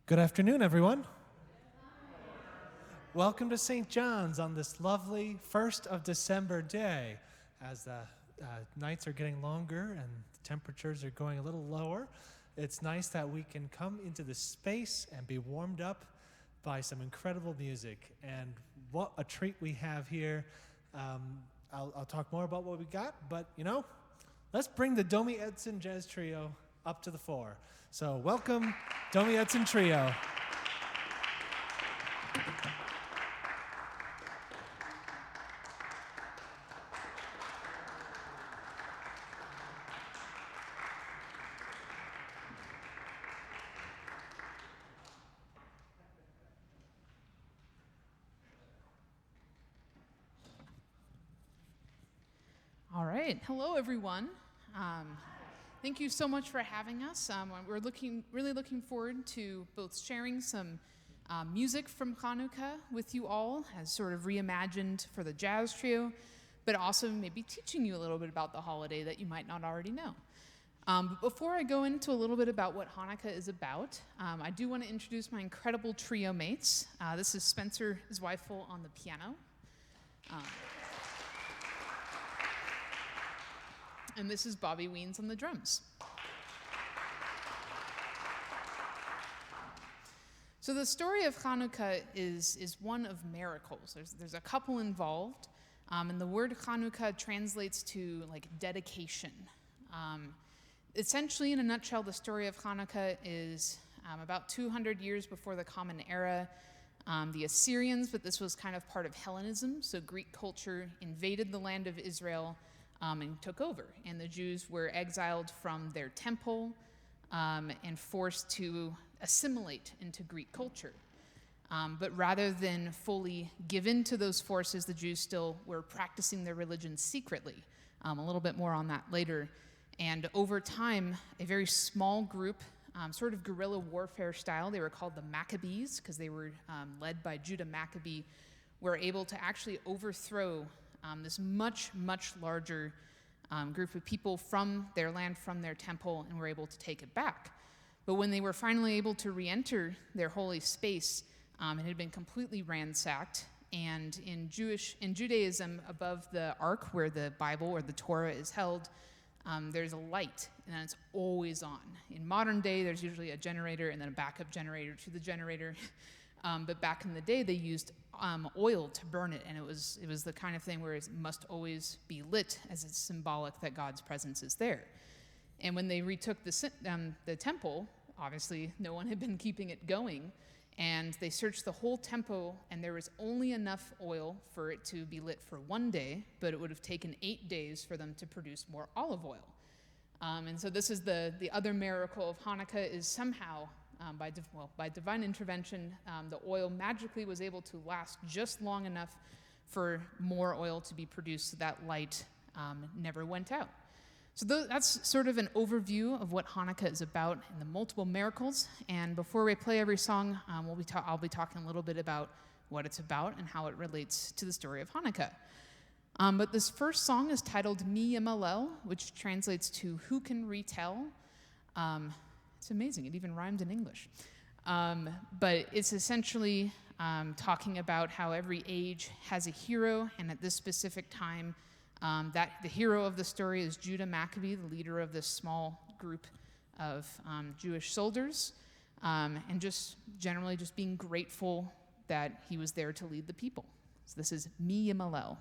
Good afternoon, everyone. Welcome to St. John's on this lovely 1st of December day. As the nights are getting longer and the temperatures are going a little lower, it's nice that we can come into this space and be warmed up by some incredible music. And what a treat we have here. I'll talk more about what we got, but let's bring the Domi Edson Jazz Trio up to the fore. So welcome, Domi Edson Trio. All right. Hello, everyone. Thank you so much for having us. We're really looking forward to both sharing some music from Hanukkah with you all as sort of reimagined for the jazz trio, but also maybe teaching you a little bit about the holiday that you might not already know. But before I go into a little bit about what Hanukkah is about, I do want to introduce my incredible trio mates. This is Spencer Zweifel on the piano. And this is Bobby Weens on the drums. So the story of Hanukkah is one of miracles. There's a couple involved, and the word Hanukkah translates to like dedication. Essentially, in a nutshell, the story of Hanukkah is about 200 years before the Common Era. The Assyrians, but this was kind of part of Hellenism, so Greek culture invaded the land of Israel and took over. And the Jews were exiled from their temple and forced to assimilate into Greek culture. But rather than fully give in to those forces, the Jews still were practicing their religion secretly. A little bit more on that later. And over time, a very small group, sort of guerrilla warfare style, they were called the Maccabees because they were led by Judah Maccabee, were able to actually overthrow this much, much larger group of people from their land, from their temple, and were able to take it back. But when they were finally able to re-enter their holy space, it had been completely ransacked. And in Judaism, above the Ark, where the Bible or the Torah is held, there's a light, and it's always on. In modern day, there's usually a generator and then a backup generator to the generator. But back in the day, they used oil to burn it, and it was the kind of thing where it must always be lit as it's symbolic that God's presence is there. And when they retook the temple, obviously no one had been keeping it going, and they searched the whole temple, and there was only enough oil for it to be lit for one day, but it would have taken 8 days for them to produce more olive oil. And so this is the other miracle of Hanukkah is somehow, by divine intervention, the oil magically was able to last just long enough for more oil to be produced so that light never went out. So that's sort of an overview of what Hanukkah is about and the multiple miracles. And before we play every song, I'll be talking a little bit about what it's about and how it relates to the story of Hanukkah. But this first song is titled Mi Yamalel, which translates to Who Can Retell? It's amazing. It even rhymed in English. But it's essentially talking about how every age has a hero, and at this specific time, that the hero of the story is Judah Maccabee, the leader of this small group of Jewish soldiers, and just generally just being grateful that he was there to lead the people. So this is Mi Yamalel.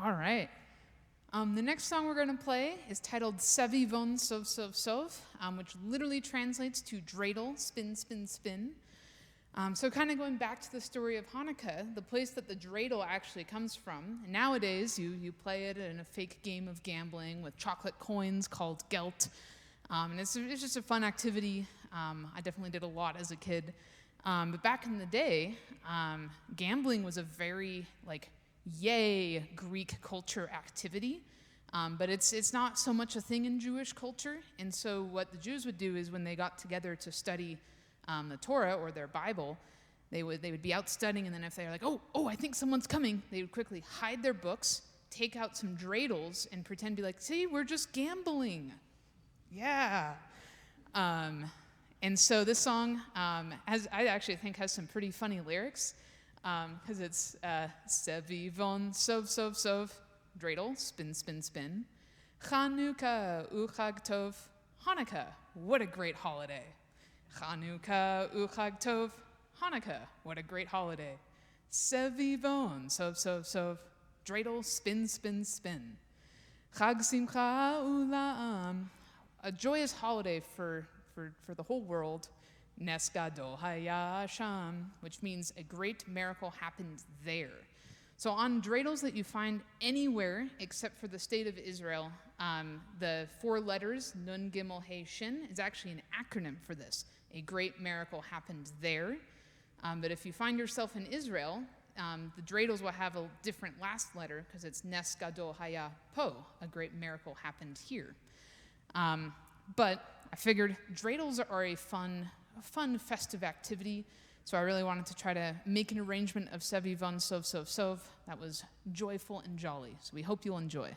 All right. The next song we're going to play is titled Sevi Von Sov Sov Sov, which literally translates to dreidel, spin, spin, spin. So kind of going back to the story of Hanukkah, the place that the dreidel actually comes from. Nowadays, you play it in a fake game of gambling with chocolate coins called gelt. And it's just a fun activity. I definitely did a lot as a kid. But back in the day, gambling was a very, yay Greek culture activity. But it's not so much a thing in Jewish culture. And so what the Jews would do is when they got together to study the Torah or their Bible, they would be out studying, and then if they were like, oh, I think someone's coming, they would quickly hide their books, take out some dreidels, and pretend to be like, see, we're just gambling. Yeah. And so this song, I actually think has some pretty funny lyrics, because it's Sevi Von Sov Sov Sov, dreidel, spin, spin, spin. Chanukah Uchag Tov, Hanukkah, what a great holiday. Chanukah Uchag Tov, Hanukkah, what a great holiday. Sevi Von Sov Sov Sov, dreidel, spin, spin, spin. Chag Simcha Ulam, a joyous holiday for the whole world. Nes Gadol Haya Sham, which means a great miracle happened there. So on dreidels that you find anywhere except for the state of Israel, the 4 letters, Nun Gimel He Shin, is actually an acronym for this. A great miracle happened there. But if you find yourself in Israel, the dreidels will have a different last letter because it's Nes Gadol Haya Po, a great miracle happened here. But I figured dreidels are a fun festive activity, so I really wanted to try to make an arrangement of Sevi Von Sov Sov Sov that was joyful and jolly. So we hope you'll enjoy.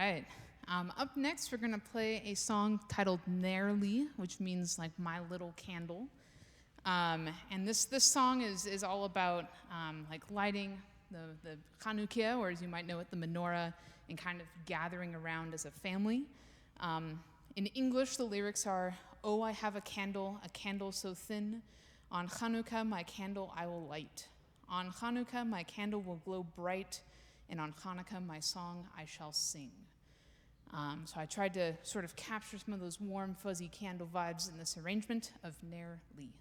right. Up next, we're going to play a song titled Ner Li, which means like my little candle. And this song is all about like lighting the Hanukkah, or as you might know it, the menorah, and kind of gathering around as a family. In English, the lyrics are, "Oh, I have a candle so thin. On Hanukkah, my candle I will light. On Hanukkah, my candle will glow bright, and on Hanukkah, my song I shall sing." So I tried to sort of capture some of those warm, fuzzy candle vibes in this arrangement of Ner Li.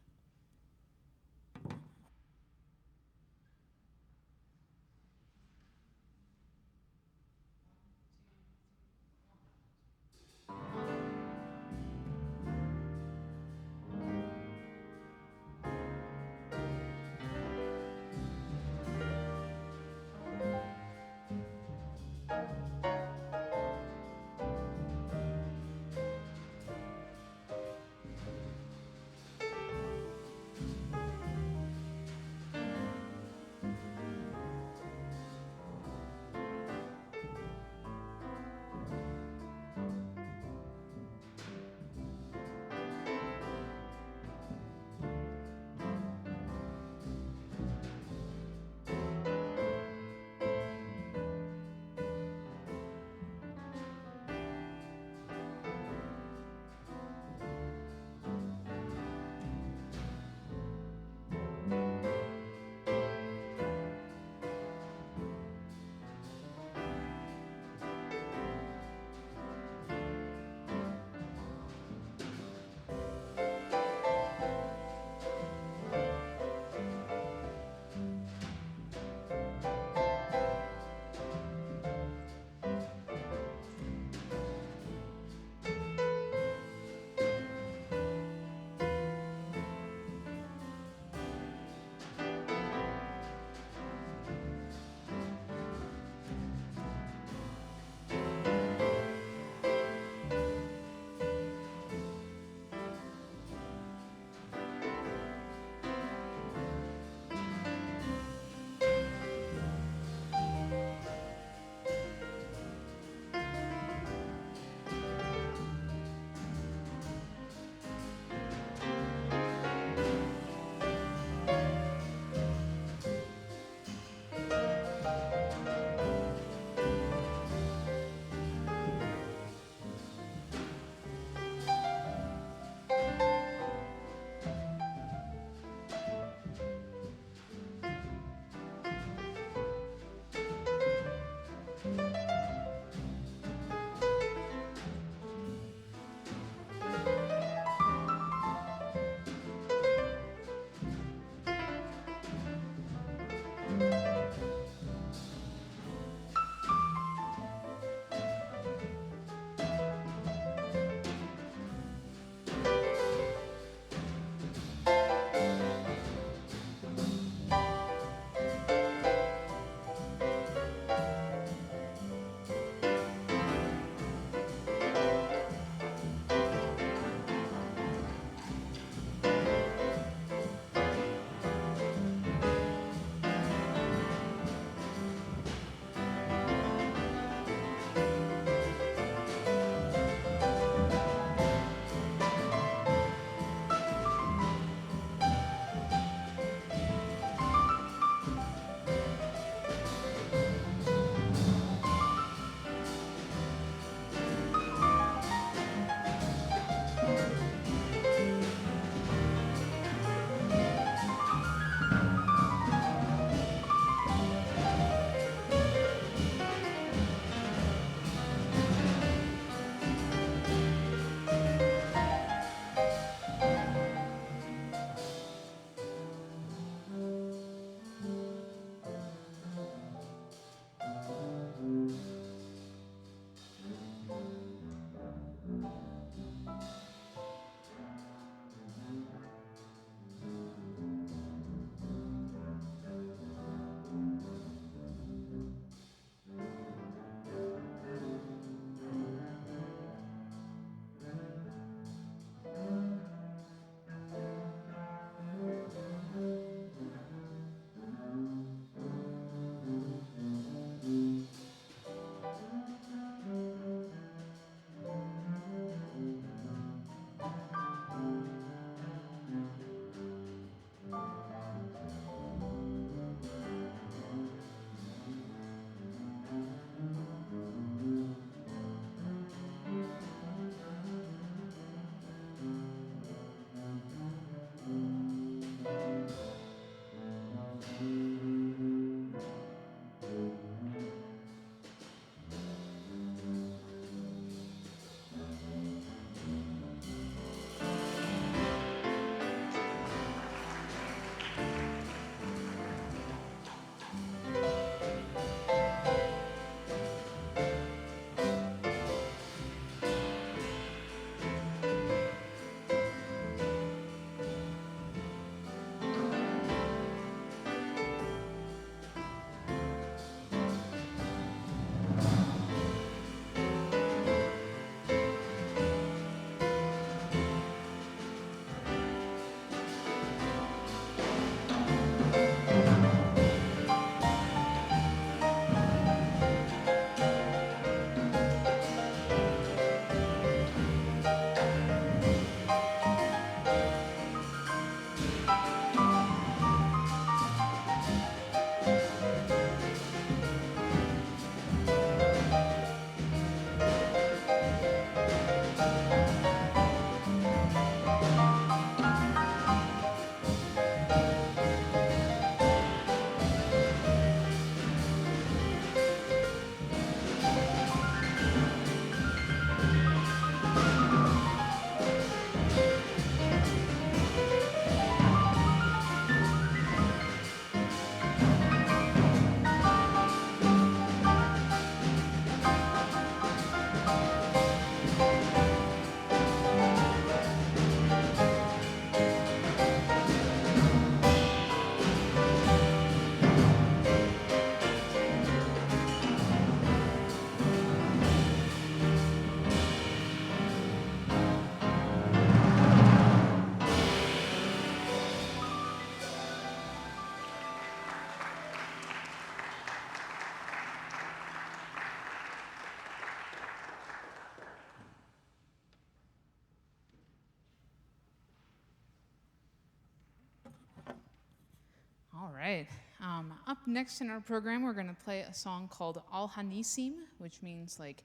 Next in our program, we're going to play a song called Al Hanisim, which means like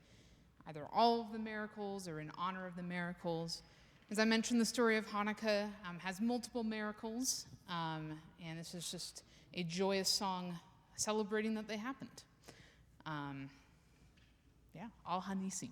either all of the miracles or in honor of the miracles. As I mentioned, the story of Hanukkah has multiple miracles, and this is just a joyous song celebrating that they happened. Al Hanisim.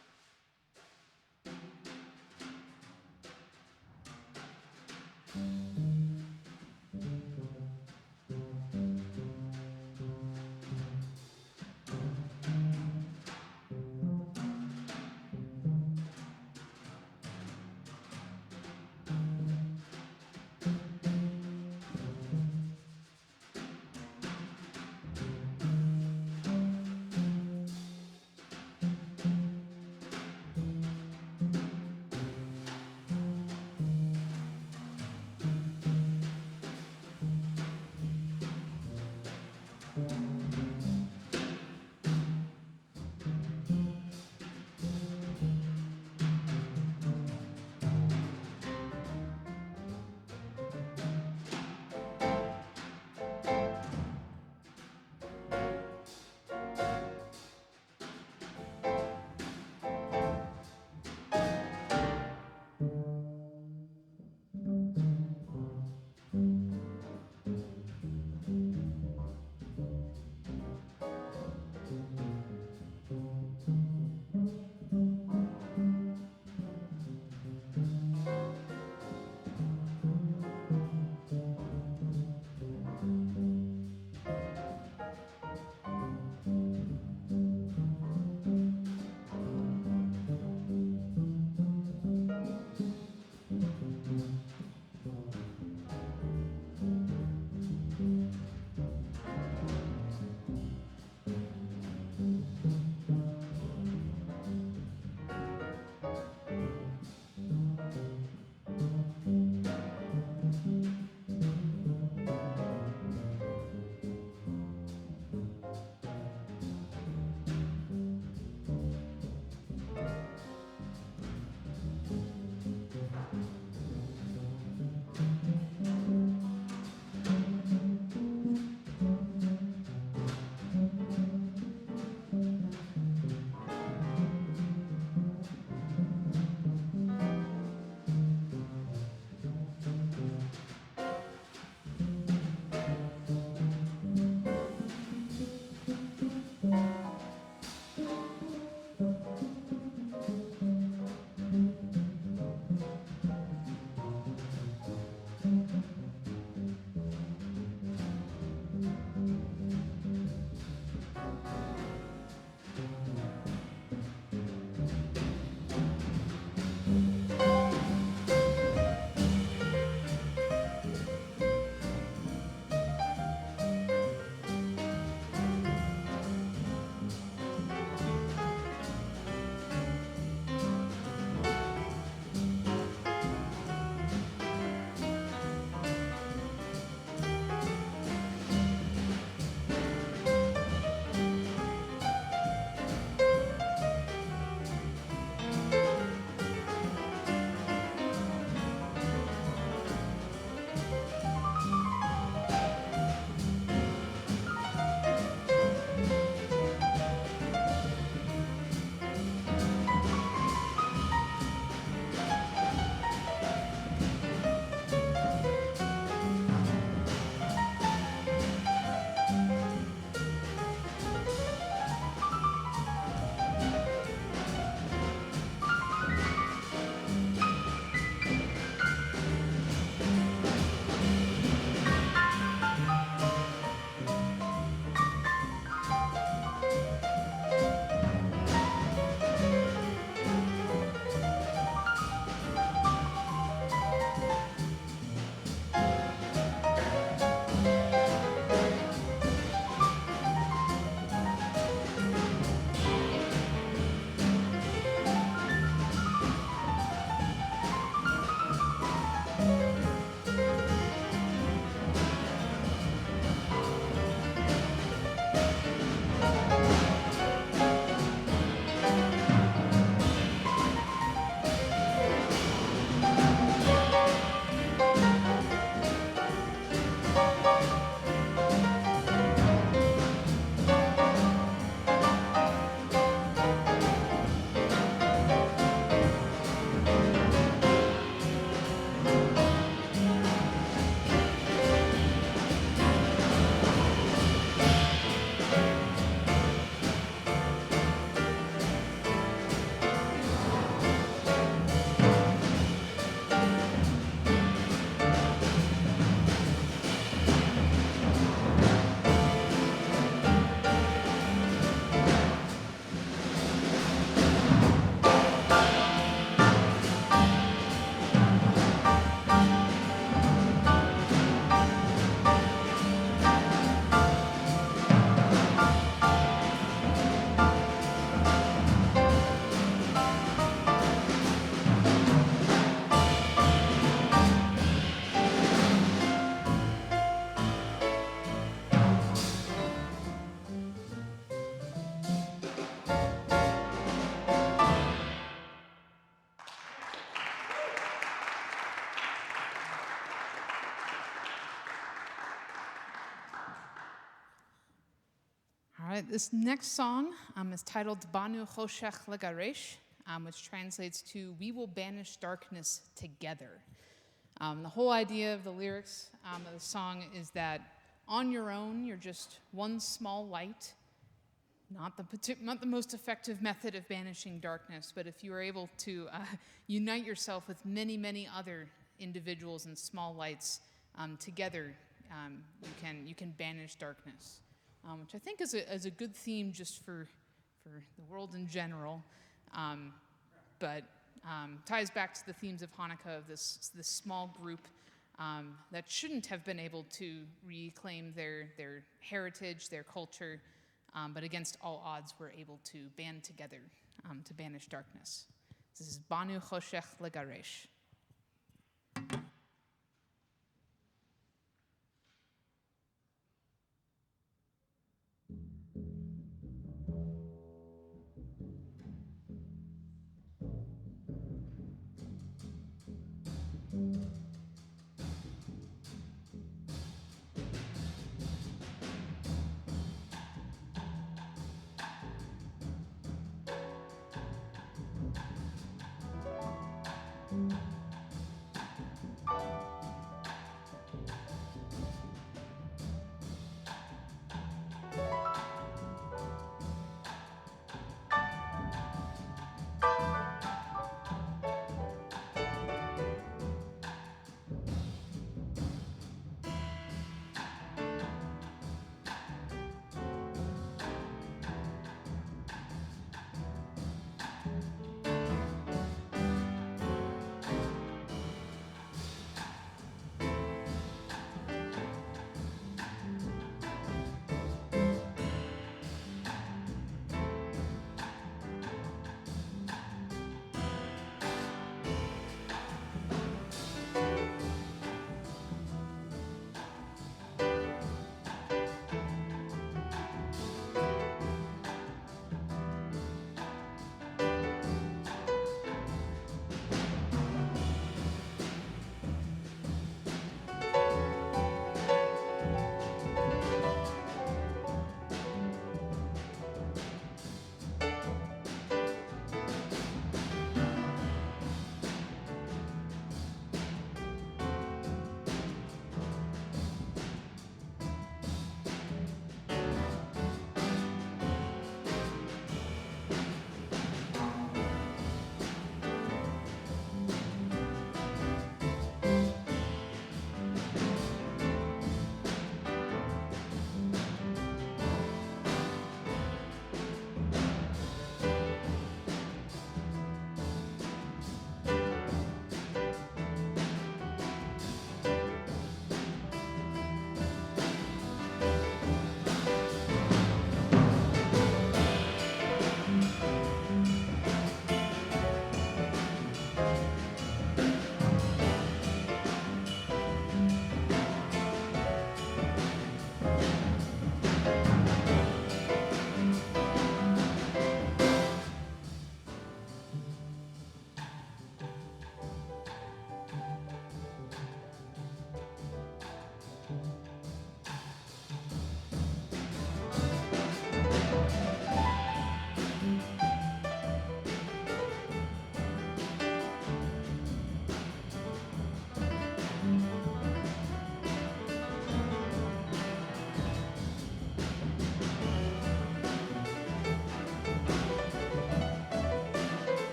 this next song is titled Banu Choshech Legaresh, which translates to "We will banish darkness together." The whole idea of the lyrics of the song is that on your own, you're just one small light, not the most effective method of banishing darkness, but if you are able to unite yourself with many, many other individuals and small lights together, you can banish darkness, which I think is a good theme just for the world in general, but ties back to the themes of Hanukkah of this small group that shouldn't have been able to reclaim their heritage, their culture, but against all odds were able to band together to banish darkness. This is Banu Choshech Legaresh.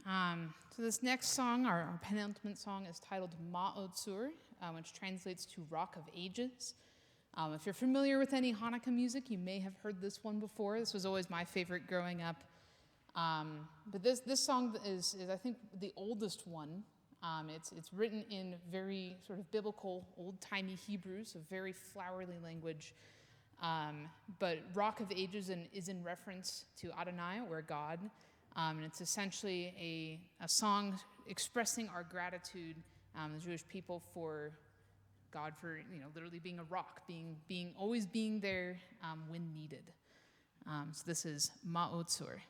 So this next song, our penultimate song, is titled Ma'otsur, which translates to Rock of Ages. If you're familiar with any Hanukkah music, you may have heard this one before. This was always my favorite growing up. But this song is I think the oldest one. It's written in very sort of biblical, old-timey Hebrew, so very flowery language. But Rock of Ages is in reference to Adonai, or God. And it's essentially a song expressing our gratitude, the Jewish people, for God, for literally being a rock, always being there when needed. So this is Ma'otsur.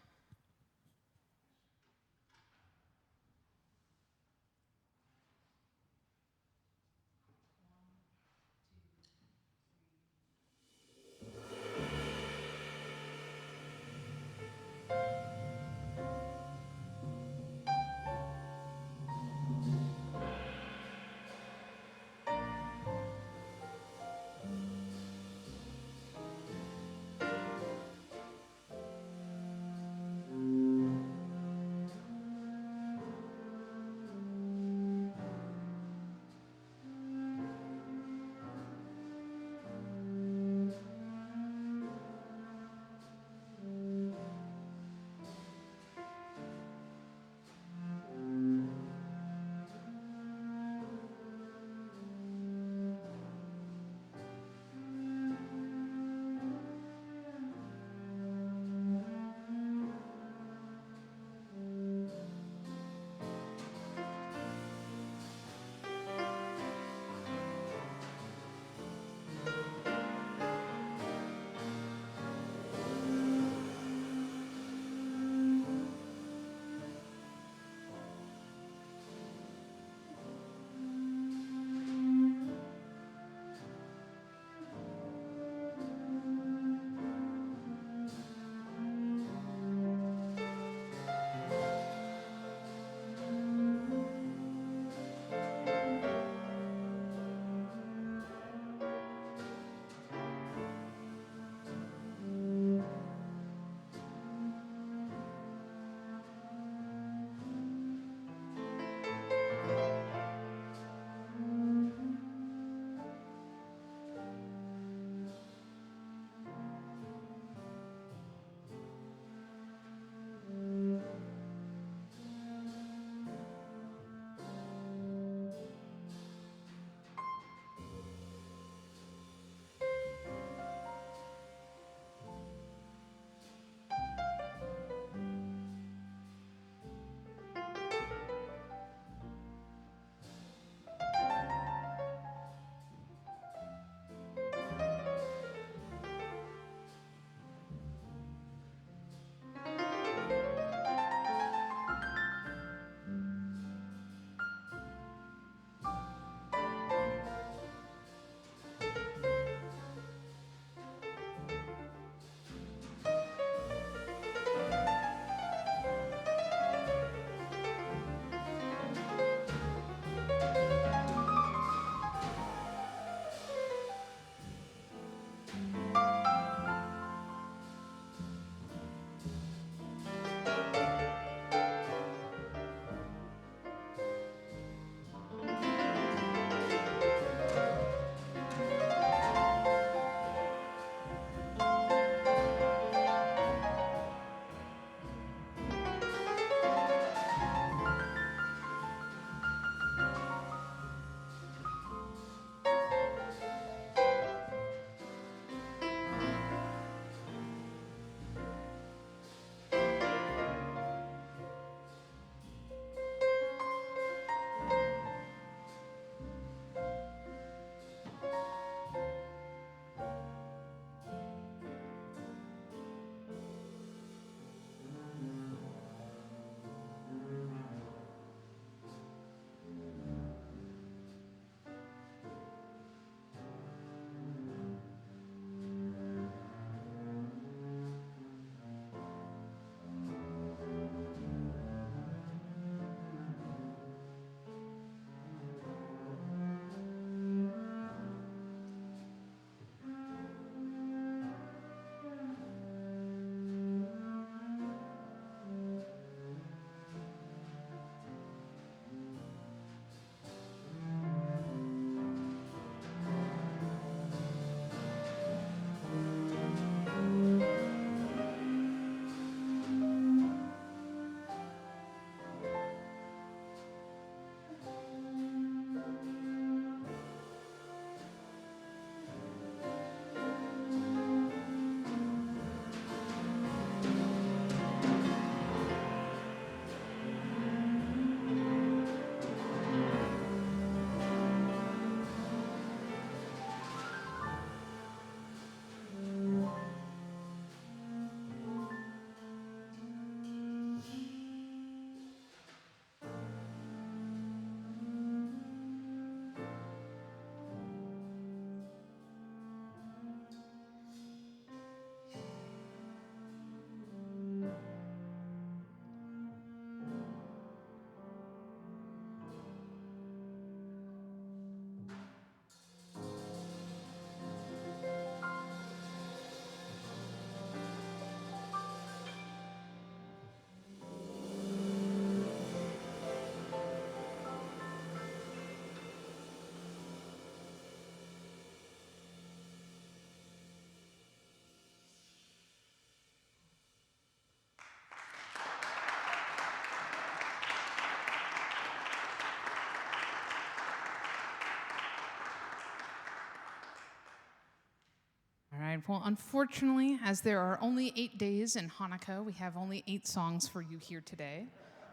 right, well, unfortunately, as there are only 8 days in Hanukkah, we have only 8 songs for you here today.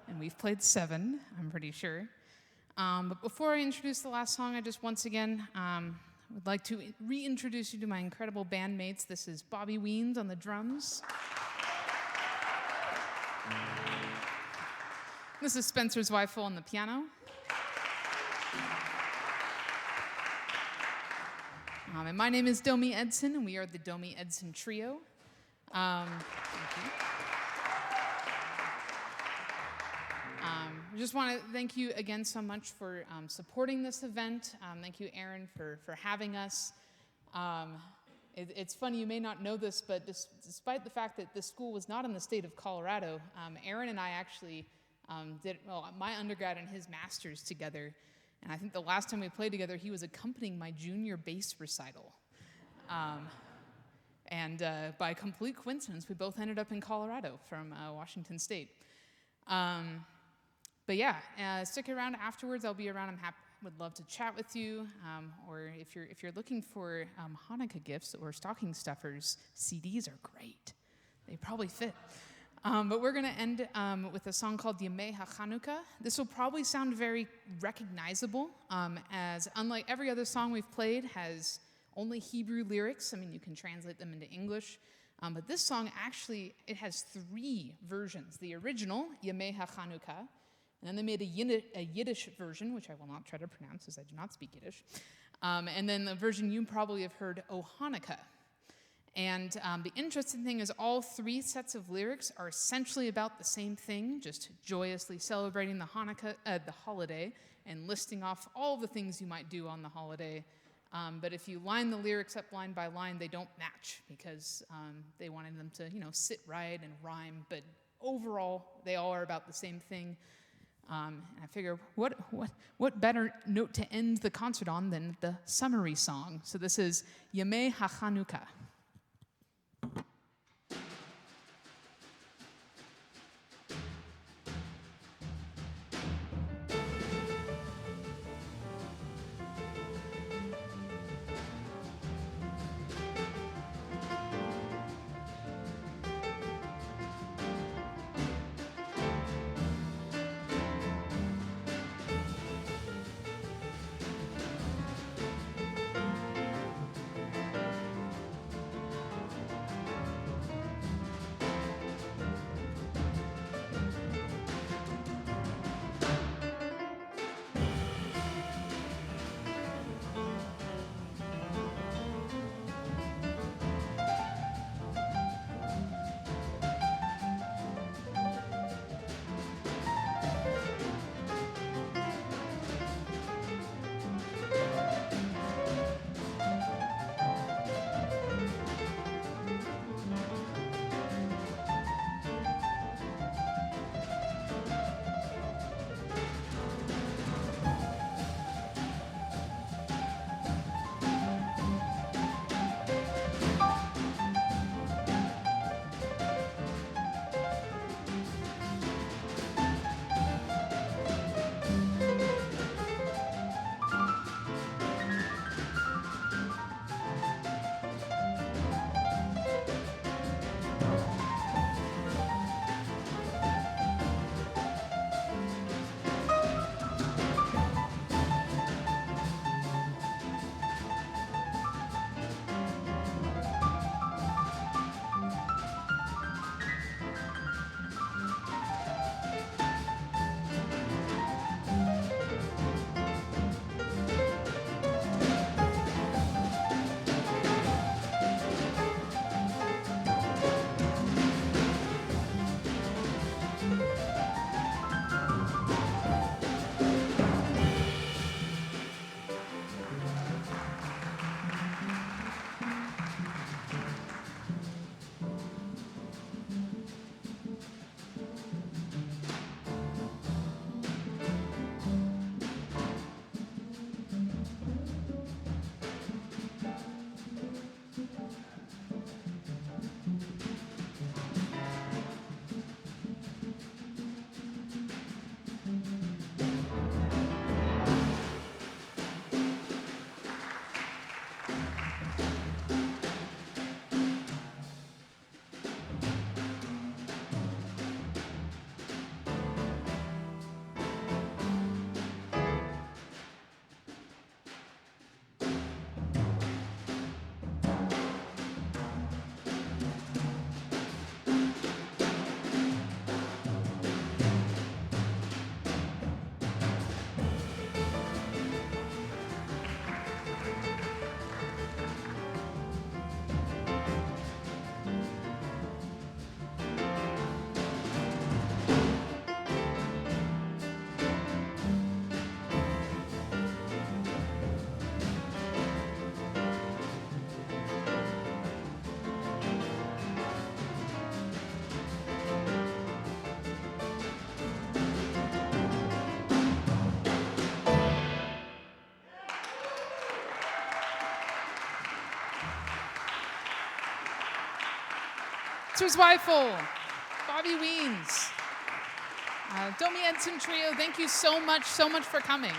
And we've played 7, I'm pretty sure. But before I introduce the last song, I just once again would like to reintroduce you to my incredible bandmates. This is Bobby Weens on the drums. This is Spencer Zweifel on the piano. And my name is Domi Edson, and we are the Domi Edson Trio. Thank you. I just want to thank you again so much for supporting this event. Thank you, Aaron, for having us. It's funny, you may not know this, but despite the fact that this school was not in the state of Colorado, Aaron and I actually did my undergrad and his master's together. And I think the last time we played together, he was accompanying my junior bass recital. And by complete coincidence, we both ended up in Colorado from Washington State. But yeah, stick around afterwards. I'll be around. Would love to chat with you. Or if you're looking for Hanukkah gifts or stocking stuffers, CDs are great. They probably fit. But we're going to end with a song called Yamei HaChanukkah. This will probably sound very recognizable, as unlike every other song we've played, has only Hebrew lyrics. I mean, you can translate them into English. But this song actually, it has 3 versions. The original, Yamei HaChanukkah, and then they made a Yiddish version, which I will not try to pronounce as I do not speak Yiddish. And then the version you probably have heard, O Hanukkah. And the interesting thing is all 3 sets of lyrics are essentially about the same thing, just joyously celebrating the the holiday, and listing off all the things you might do on the holiday. But if you line the lyrics up line by line, they don't match because they wanted them to, sit right and rhyme. But overall, they all are about the same thing. And I figure, what better note to end the concert on than the summary song? So this is Yamei HaChanukkah. Zweifel, Bobby Weens, Domi Edson Trio, thank you so much for coming.